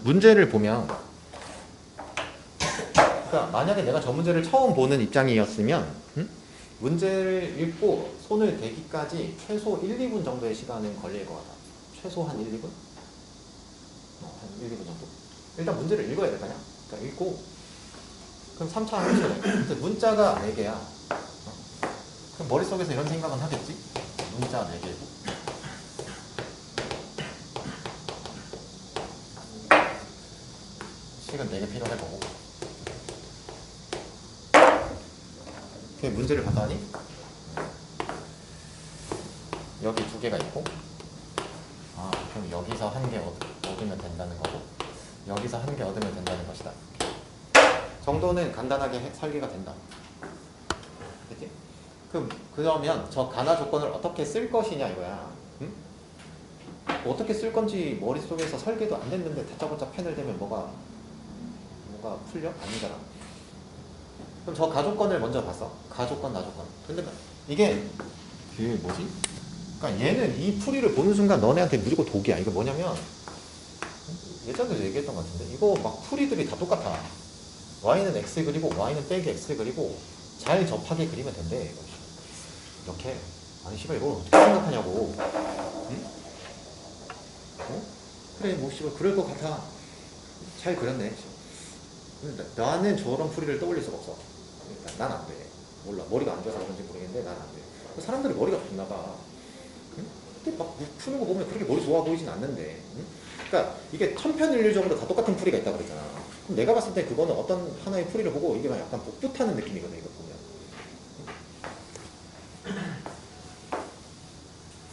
문제를 보면, 그러니까 만약에 내가 저 문제를 처음 보는 입장이었으면 문제를 읽고 손을 대기까지 최소 1, 2분 정도의 시간은 걸릴 것 같아. 최소 한 1, 2분? 한 1, 2분 정도. 일단 문제를 읽어야 될 거 아니야? 그러니까 읽고 그럼 3차 함수래. 근데 문자가 4개야. 그럼 머릿속에서 이런 생각은 하겠지? 문자 4개고 식은 4개 필요할 거고. 그 문제를 봤더니 여기 2개가 있고, 아 그럼 여기서 1개 얻으면 된다는 거고, 여기서 1개 얻으면 된다는 것이다. 정도는 간단하게 설계가 된다. 그치? 그러면 저 가나 조건을 어떻게 쓸 것이냐 이거야. 응? 어떻게 쓸 건지 머릿속에서 설계도 안 됐는데 다짜고짜 펜을 대면 뭐가 풀려? 아니잖아. 그럼 저 가조건을 먼저 봤어. 가조건, 나조건. 근데 이게 그 뭐지? 그러니까 얘는 이 풀이를 보는 순간 너네한테 무조건 독이야. 이거 뭐냐면 예전에도 얘기했던 것 같은데 이거 막 풀이들이 다 똑같아. y는 x 그리고 y는 빼기 x 그리고 잘 접하게 그리면 된대. 이렇게. 아니 씨발 이걸 어떻게 생각하냐고. 응? 어? 그래 뭐 씨발 그럴 것 같아. 잘 그렸네. 나는 저런 풀이를 떠올릴 수가 없어. 난 안 돼. 몰라. 머리가 안 좋아서 그런지 모르겠는데 난 안 돼. 사람들이 머리가 좋나 봐. 응? 근데 막 푸는 거 보면 그렇게 머리 좋아 보이진 않는데. 응? 그러니까 이게 천편일률적으로 다 똑같은 풀이가 있다고 그랬잖아. 그럼 내가 봤을 때 그거는 어떤 하나의 풀이를 보고 이게 약간 복붙하는 느낌이거든. 이거 보면.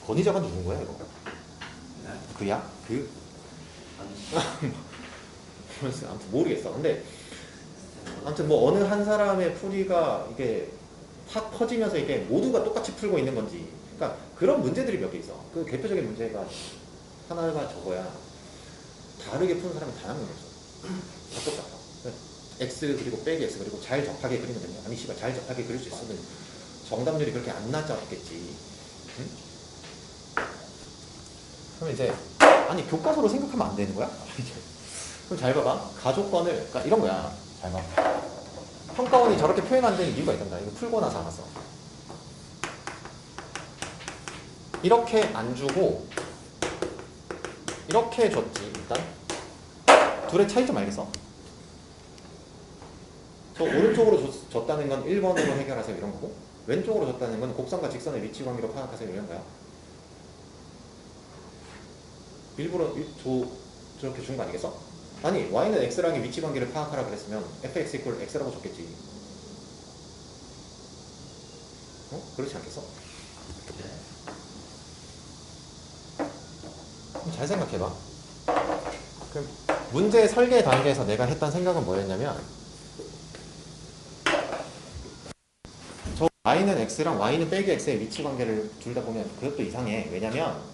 권위자가 누군 거야 이거? 그야? 그? 아무튼 모르겠어. 근데 아무튼 뭐 어느 한 사람의 풀이가 이게 확 퍼지면서 이게 모두가 똑같이 풀고 있는 건지, 그러니까 그런 문제들이 몇 개 있어. 그 대표적인 문제가 하나가 저거야. 다르게 푸는 사람이 단 한 명이 없어. 다 똑같아. x 그리고 빼기 x 그리고 잘 접하게 그리면 되냐? 아니 씨발 잘 접하게 그릴 수 있으면 정답률이 그렇게 안 낮았겠지. 응? 그럼 이제 아니 교과서로 생각하면 안 되는 거야? 그럼 잘 봐봐. 가조건을, 그러니까 이런 거야. 잘 봐. 평가원이 저렇게 표현 안 되는 이유가 있단다. 이거 풀고 나서 알았어. 이렇게 안 주고 이렇게 줬지. 일단 둘의 차이 좀 알겠어? 저 오른쪽으로 줬다는 건 1번으로 해결하세요 이런 거고, 왼쪽으로 줬다는 건 곡선과 직선의 위치 관계로 파악하세요 이런 거야. 일부러 저렇게 준 거 아니겠어? 아니 y는 x랑의 위치 관계를 파악하라 그랬으면 fx equal x라고 줬겠지. 어? 그렇지 않겠어? 그럼 잘 생각해봐. 그럼 문제 설계 단계에서 내가 했던 생각은 뭐였냐면, 저 y는 x랑 y는 빼기 x의 위치 관계를 둘 다 보면 그것도 이상해. 왜냐면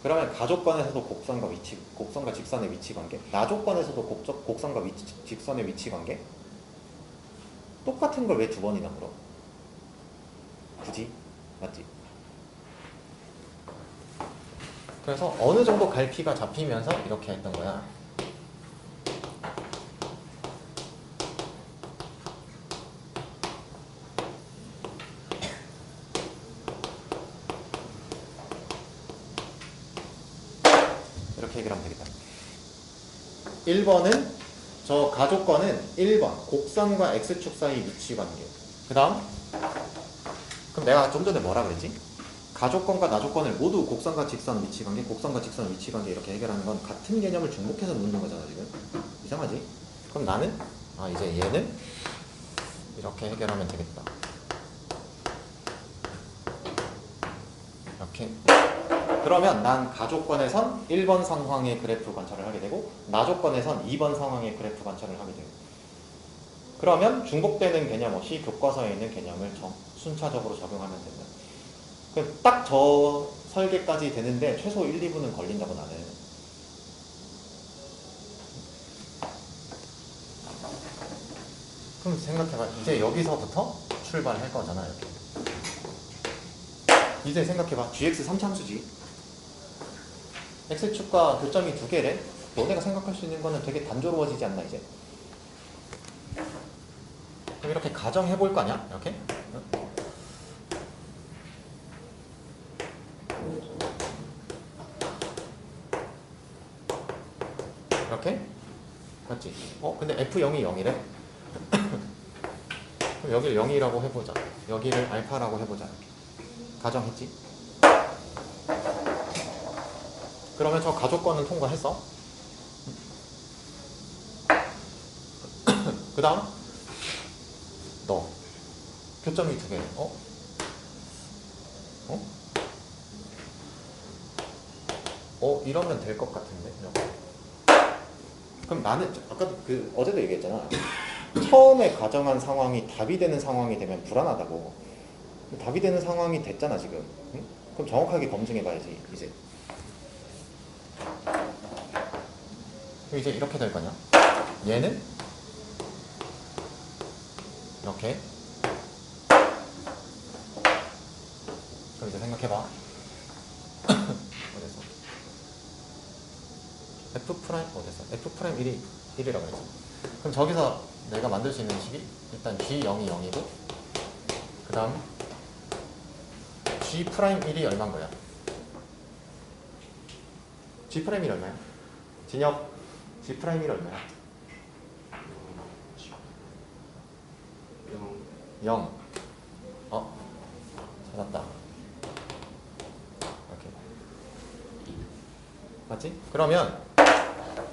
그러면 가조건에서도 곡선과 직선의 위치 관계, 나조건에서도 곡선과 직선의 위치 관계 똑같은 걸 왜 2번이나 물어? 굳이? 맞지? 그래서 어느 정도 갈피가 잡히면서 이렇게 했던 거야. 이렇게 해결하면 되겠다. 1번은 저 가조건은 1번 곡선과 x축 사이 위치 관계. 그 다음 그럼 내가 좀 전에 뭐라 그랬지? 가조건과 나조건을 모두 곡선과 직선 위치 관계, 곡선과 직선 위치 관계 이렇게 해결하는 건 같은 개념을 중복해서 묻는 거잖아 지금. 이상하지? 그럼 나는 이제 얘는 이렇게 해결하면 되겠다. 이렇게. 그러면 난 가조건에선 1번 상황의 그래프 관찰을 하게 되고 나조건에선 2번 상황의 그래프 관찰을 하게 되고, 그러면 중복되는 개념 없이 교과서에 있는 개념을 순차적으로 적용하면 된다. 딱 저 설계까지 되는데 최소 1, 2분은 걸린다고 나는. 그럼 생각해봐. 이제 여기서부터 출발할 거잖아. 이렇게. 이제 생각해봐. gx 3차함수지. x축과 교점이 2개래. 너네가 생각할 수 있는 거는 되게 단조로워지지 않나 이제? 그럼 이렇게 가정해 볼 거냐? 이렇게? 이렇게? 맞지? 근데 F0이 0이래? 그럼 여기를 0이라고 해보자. 여기를 알파라고 해보자. 가정했지? 그러면 저 가족권은 통과했어? 그 다음 너 교점이 2개. 이러면 될 것 같은데. 그럼 나는 아까 어제도 얘기했잖아. 처음에 가정한 상황이 답이 되는 상황이 되면 불안하다고. 답이 되는 상황이 됐잖아 지금. 응? 그럼 정확하게 검증해봐야지 이제. 그럼 이제 이렇게 될 거냐? 얘는 이렇게. 그럼 이제 생각해봐. 어디서? F 프라임 어디서? F 프라임 1이라고 했지. 그럼 저기서 내가 만들 수 있는 식이 일단 G0이 0이고, 그 다음 G 프라임 1이 얼마인 거야? G 프라임 1 얼마야? 진혁, G 프라임 1 얼마야? 0. 찾았다. 이렇게. 맞지? 그러면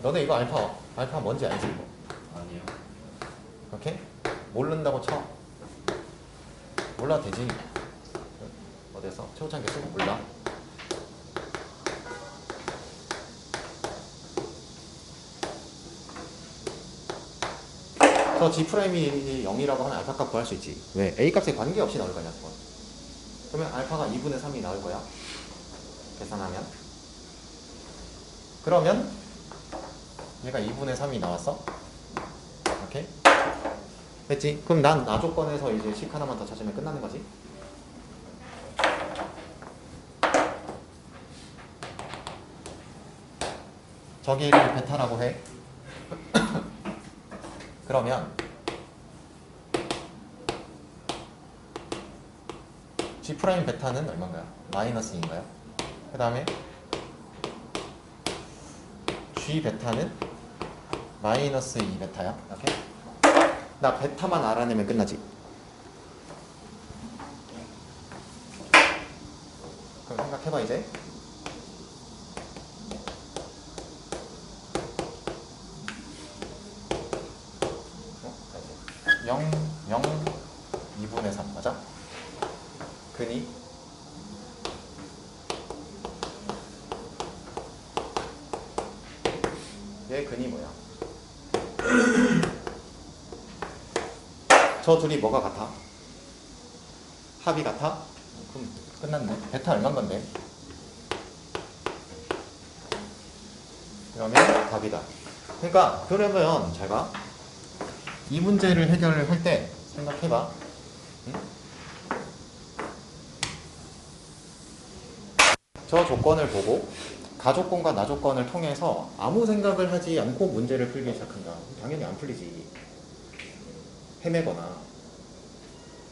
너네 이거 알파 뭔지 알지? 이거? 아니요. 이렇게? 모른다고 쳐. 몰라 되지. 어디서? 최우창기 쓰고 몰라. 저 G'이 0이라고 하면 알파 값 구할 수 있지. 왜? A 값에 관계없이 나올 거냐, 저건. 그러면 알파가 2분의 3이 나올 거야. 계산하면. 그러면 얘가 2분의 3이 나왔어. 이렇게. 됐지? 그럼 난 나 조건에서 이제 식 하나만 더 찾으면 끝나는 거지. 저기를 베타라고 해. 그러면 G 프라임 베타는 얼마인가요? 마이너스 2인가요? 그 다음에 G 베타는 마이너스 2 베타야. 이렇게. 나 베타만 알아내면 끝나지. 그럼 생각해봐 이제. 0, 0, 2분의 3 맞아? 근이 얘 근이 뭐야? 저 둘이 뭐가 같아? 합이 같아? 그럼 끝났네. 베타 얼마인 건데? 그러면 답이다. 그러니까 그러면 잘 봐. 이 문제를 해결을 할 때 생각해봐. 응? 저 조건을 보고 가조건과 나조건을 통해서 아무 생각을 하지 않고 문제를 풀기 시작한다. 당연히 안 풀리지. 헤매거나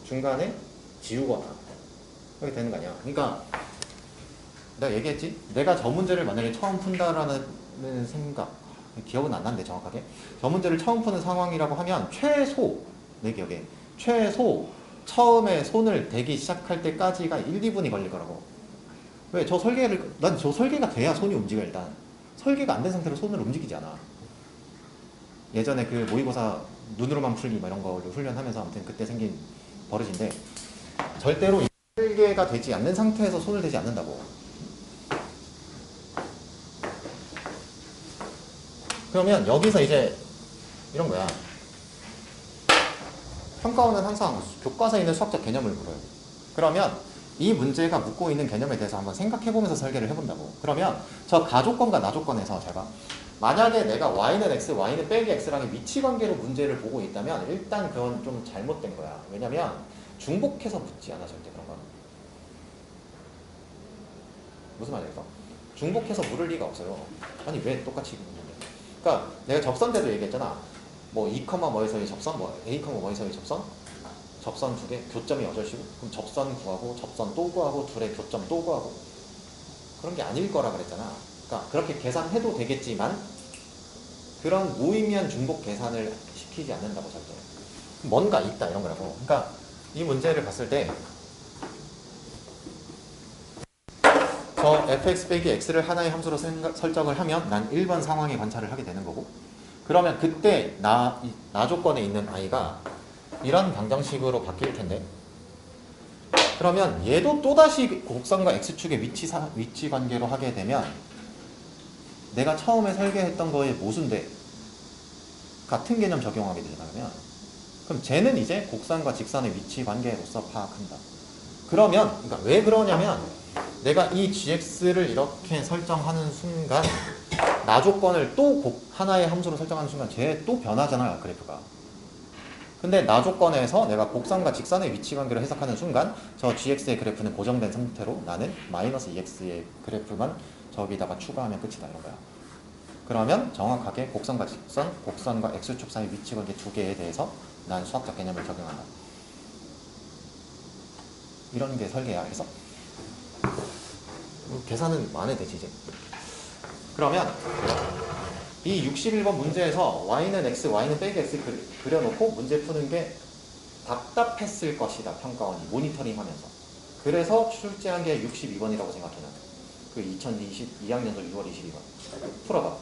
중간에 지우거나 그렇게 되는 거 아니야. 그러니까 내가 얘기했지? 내가 저 문제를 만약에 처음 푼다라는 생각, 기억은 안 나는데 정확하게 저 문제를 처음 푸는 상황이라고 하면 최소, 내 기억에 최소 처음에 손을 대기 시작할 때까지가 1, 2분이 걸릴 거라고. 왜? 난 저 설계가 돼야 손이 움직여. 일단 설계가 안 된 상태로 손을 움직이지 않아. 예전에 그 모의고사 눈으로만 풀기 뭐 이런 거 훈련하면서 아무튼 그때 생긴 버릇인데, 절대로 설계가 되지 않는 상태에서 손을 대지 않는다고. 그러면 여기서 이제 이런 거야. 평가원은 항상 교과서에 있는 수학적 개념을 물어요. 그러면 이 문제가 묻고 있는 개념에 대해서 한번 생각해보면서 설계를 해본다고. 그러면 저 가조건과 나조건에서 잘 봐. 만약에 내가 y는 x, y는 빼기 x랑의 위치관계로 문제를 보고 있다면 일단 그건 좀 잘못된 거야. 왜냐면 중복해서 묻지 않아 절대 그런 건. 무슨 말일까? 중복해서 물을 리가 없어요. 아니 왜 똑같이 묻는데? 그러니까 내가 접선 때도 얘기했잖아. 뭐 2, 뭐에서의 접선, 뭐 A, 뭐에서의 접선, 접선 두 개, 교점이 어절시고 그럼 접선 구하고 접선 또 구하고 둘의 교점 또 구하고 그런 게 아닐 거라 그랬잖아. 그러니까 그렇게 계산해도 되겠지만 그런 무의미한 중복 계산을 시키지 않는다고 절대. 뭔가 있다 이런 거라고. 그러니까 이 문제를 봤을 때 저 fx 빼기 x를 하나의 함수로 설정을 하면 난 1번 상황의 관찰을 하게 되는 거고 그러면 그때 나 조건에 있는 i가 이런 방정식으로 바뀔 텐데 그러면 얘도 또다시 곡선과 x축의 위치 관계로 하게 되면 내가 처음에 설계했던 거에 모순돼 같은 개념 적용하게 되잖아. 그럼 쟤는 이제 곡선과 직선의 위치 관계로서 파악한다. 그러면 그러니까 왜 그러냐면 내가 이 gx를 이렇게 설정하는 순간 나 조건을 또 하나의 함수로 설정하는 순간 쟤 또 변하잖아요. 그래프가. 근데 나 조건에서 내가 곡선과 직선의 위치 관계로 해석하는 순간 저 gx의 그래프는 고정된 상태로 나는 마이너스 2x의 그래프만 저기다가 추가하면 끝이다 이런 거야. 그러면 정확하게 곡선과 직선, 곡선과 x축 사이 위치 관계 두 개에 대해서 난 수학적 개념을 적용한다. 이런 게 설계야. 그래서 계산은 안 해도 되지 이제. 그러면 이 61번 문제에서 y는 x, y는 빼기 x 그려놓고 문제 푸는 게 답답했을 것이다. 평가원이 모니터링 하면서. 그래서 출제한 게 62번이라고 생각해. 그 2022학년도 6월 22번. 풀어봐.